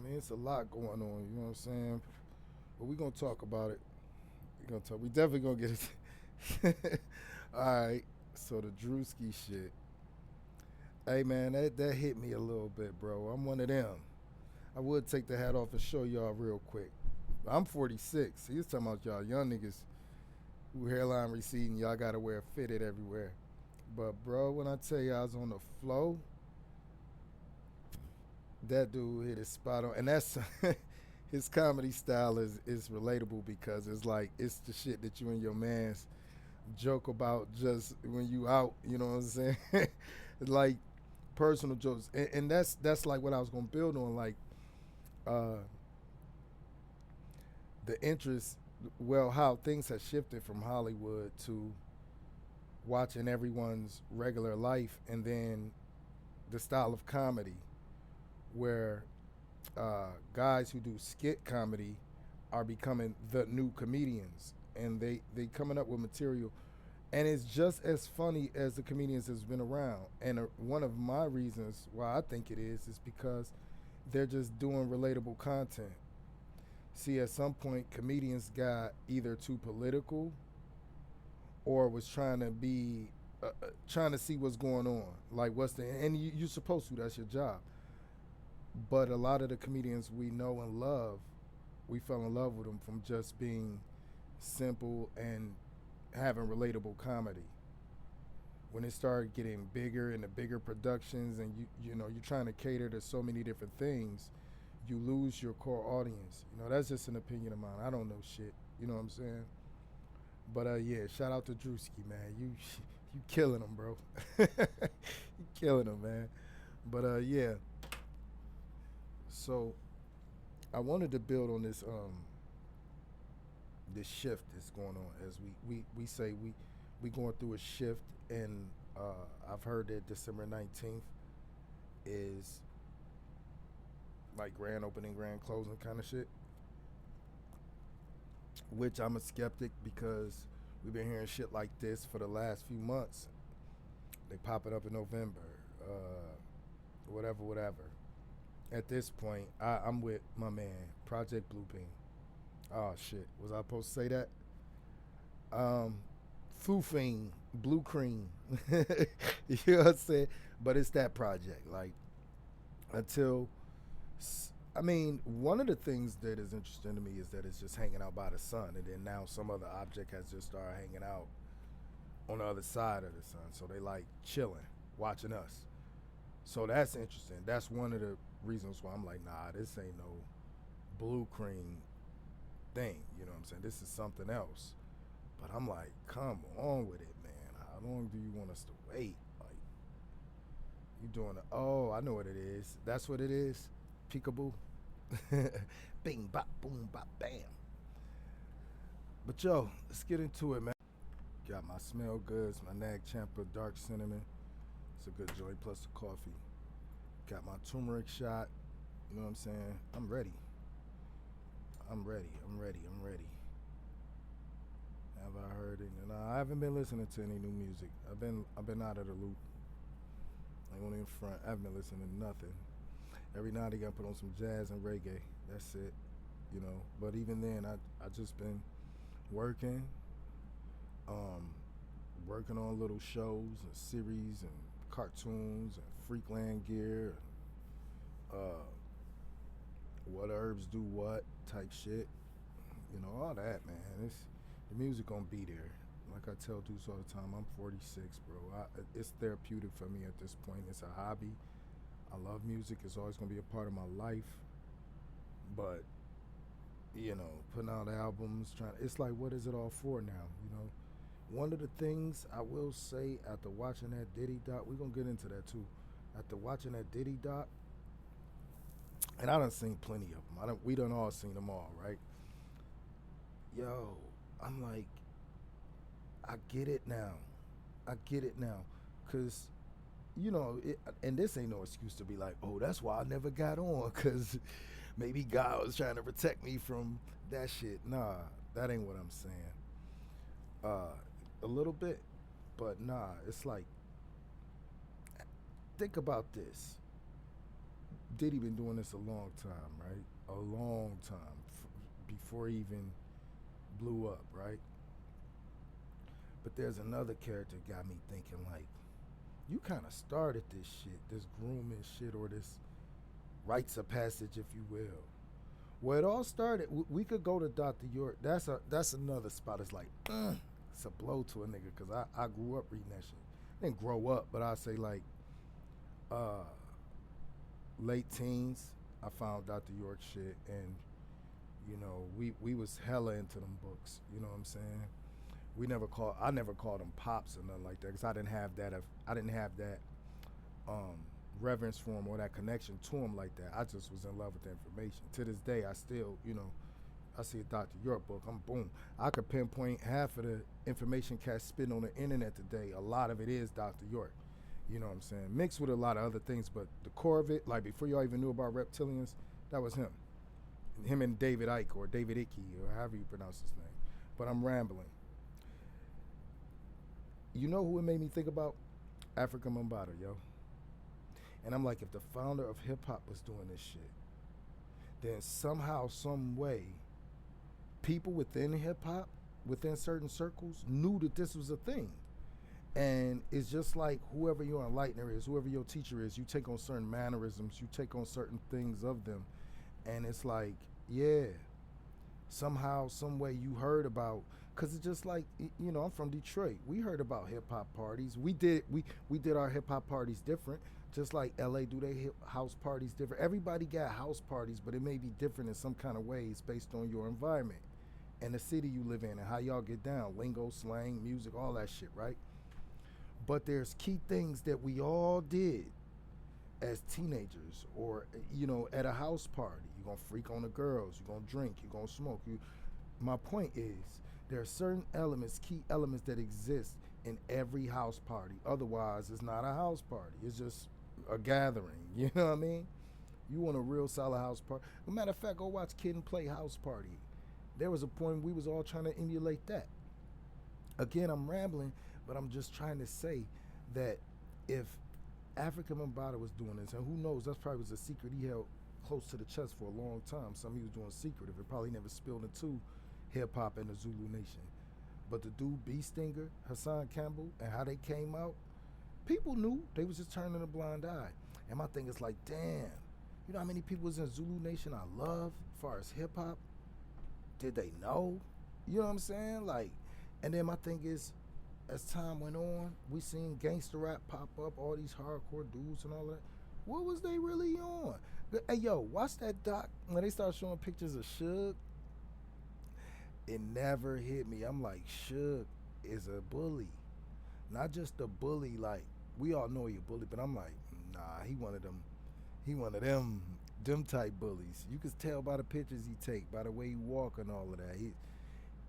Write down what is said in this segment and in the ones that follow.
mean, it's a lot going on. You know what I'm saying? But we gonna talk about it. We gonna talk. We definitely gonna get it. All right. So the Drewski shit. Hey man, that hit me a little bit, bro. I'm one of them. I would take the hat off and show y'all real quick. I'm 46. He's talking about y'all young niggas who hairline receding. Y'all gotta wear fitted everywhere. But bro, when I tell you I was on the flow, that dude hit his spot on, and that's his comedy style is relatable because it's like it's the shit that you and your man's joke about just when you out. You know what I'm saying? Like personal jokes, and that's like what I was gonna build on, like uh, the interest. Well, how things have shifted from Hollywood to watching everyone's regular life, and then the style of comedy where guys who do skit comedy are becoming the new comedians, and they coming up with material, and it's just as funny as the comedians that's been around. And one of my reasons why I think it is because they're just doing relatable content. See, at some point, comedians got either too political or was trying to be trying to see what's going on, like what's the and you're supposed to. That's your job. But a lot of the comedians we know and love, we fell in love with them from just being simple and having relatable comedy. When it started getting bigger and the bigger productions, and you know you're trying to cater to so many different things, you lose your core audience. You know, that's just an opinion of mine. I don't know shit. You know what I'm saying? But yeah, shout out to Drewski, man. You killing him, bro. You killing him, man. But yeah. So I wanted to build on this shift that's going on, as we say we going through a shift, and I've heard that December 19th is like grand opening, grand closing kind of shit, which I'm a skeptic because we've been hearing shit like this for the last few months. They pop it up in November, whatever, whatever. At this point, I'm with my man, Project Blueprint. Oh shit, was I supposed to say that? Um, Foofing, Blue Cream. You know what I'm saying? But it's that project. Like until, I mean, one of the things that is interesting to me is that it's just hanging out by the sun, and then now some other object has just started hanging out on the other side of the sun. So they like chilling, watching us. So that's interesting. That's one of the reasons why I'm like, nah, this ain't no blue cream thing. You know what I'm saying? This is something else. But I'm like, come on with it, man. How long do you want us to wait? Like, you doing it? Oh, I know what it is. That's what it is. Peekaboo. Bing, bop, boom, bop, bam. But yo, let's get into it, man. Got my smell goods, my Nag Champa dark cinnamon. It's a good joint plus the coffee. Got my turmeric shot. You know what I'm saying? I'm ready. I'm ready. I'm ready. I'm ready. Have I heard it? No, I haven't been listening to any new music. I've been out of the loop. Like on in front. I haven't been listening to nothing. Every night I gotta put on some jazz and reggae. That's it. You know. But even then, I just been working, um, working on little shows and series and cartoons and Freakland gear, and, what herbs do what type shit. You know, all that, man. It's the music gonna be there. Like I tell dudes all the time, I'm 46, bro. It's therapeutic for me at this point. It's a hobby. I love music. It's always gonna be a part of my life. But you know, putting out albums, trying. It's like, what is it all for now? You know, one of the things I will say after watching that Diddy doc, we're gonna get into that too. After watching that Diddy doc, and I done seen plenty of them. We done all seen them all, right? Yo, I'm like, I get it now. I get it now, cause you know, and this ain't no excuse to be like, oh, that's why I never got on, cause maybe God was trying to protect me from that shit. Nah, that ain't what I'm saying. Uh, a little bit, but nah, it's like, think about this. Diddy been doing this a long time, right? A long time before he even blew up, right? But there's another character got me thinking like, you kind of started this shit, this grooming shit, or this rites of passage, if you will. Where it all started, we could go to Dr. York. That's another spot. It's like, it's a blow to a nigga because I grew up reading that shit. Didn't grow up, but I say like uh, late teens. I found Dr. York shit, and we was hella into them books. You know what I'm saying? I never called them pops or nothing like that because I didn't have that. I didn't have that um, reverence for him or that connection to him like that. I just was in love with the information. To this day, I still, I see a Dr. York book, I'm boom. I could pinpoint half of the information cats spitting on the internet today. A lot of it is Dr. York. You know what I'm saying? Mixed with a lot of other things, but the core of it, like before y'all even knew about reptilians, that was him. Him and David Icke or David Icke or however you pronounce his name. But I'm rambling. You know who it made me think about? Africa Mambata, yo. And I'm like, if the founder of hip hop was doing this shit, then somehow, some way, people within hip hop, within certain circles, knew that this was a thing. And it's just like whoever your enlightener is, whoever your teacher is, you take on certain mannerisms, you take on certain things of them. And it's like, yeah, somehow, some way you heard about, because it's just like, I'm from Detroit. We heard about hip hop parties. We did our hip hop parties different, just like LA do their house parties different. Everybody got house parties, but it may be different in some kind of ways based on your environment and the city you live in and how y'all get down, lingo, slang, music, all that shit, right? But there's key things that we all did as teenagers or at a house party. You're gonna freak on the girls, you're gonna drink, you're gonna smoke. My point is there are certain elements, key elements that exist in every house party. Otherwise it's not a house party, it's just a gathering. You know what I mean? You want a real solid house party. As a matter of fact, go watch Kid and Play House Party. There was a point we was all trying to emulate that. Again, I'm rambling, but I'm just trying to say that if Africa Mambata was doing this, and who knows, that probably was a secret he held close to the chest for a long time. Something he was doing secretive. It probably never spilled into hip hop and the Zulu Nation. But the dude B Stinger, Hassan Campbell, and how they came out, people knew. They was just turning a blind eye. And my thing is like, damn, you know how many people was in Zulu Nation I love as far as hip hop? Did they know? You know what I'm saying? Like, and then my thing is, as time went on, we seen gangster rap pop up, all these hardcore dudes and all that. What was they really on? Hey, yo, watch that doc when they start showing pictures of Suge. It never hit me. I'm like, Suge is a bully. Not just a bully, like, we all know he a bully, but I'm like, nah, he one of them type bullies. You could tell by the pictures he take, by the way he walk and all of that.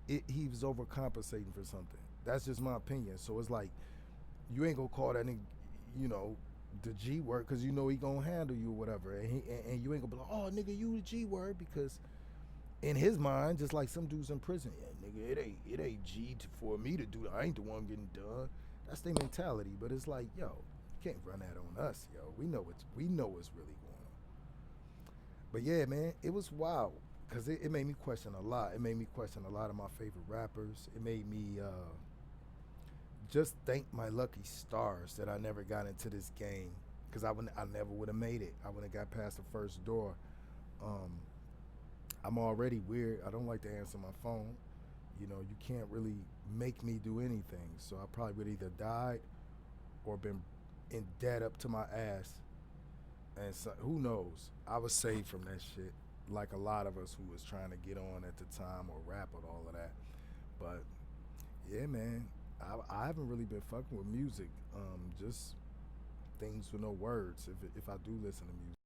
He was overcompensating for something. That's just my opinion. So it's like, you ain't gonna call that nigga, the G word, because he gonna handle you or whatever. And you ain't gonna be like, oh, nigga, you the G word, because in his mind, just like some dudes in prison, yeah, nigga, it ain't G for me to do that. I ain't the one getting done. That's their mentality. But it's like, yo, you can't run that on us, yo. We know what's really going on. But yeah, man, it was wild. Because it made me question a lot. It made me question a lot of my favorite rappers. It made me just thank my lucky stars that I never got into this game. Because I never would have made it. I wouldn't have got past the first door. I'm already weird. I don't like to answer my phone. You can't really make me do anything. So I probably would either died or been in debt up to my ass. And so, who knows? I was saved from that shit, like a lot of us who was trying to get on at the time or rap or all of that. But yeah, man, I haven't really been fucking with music. Just things with no words. If I do listen to music.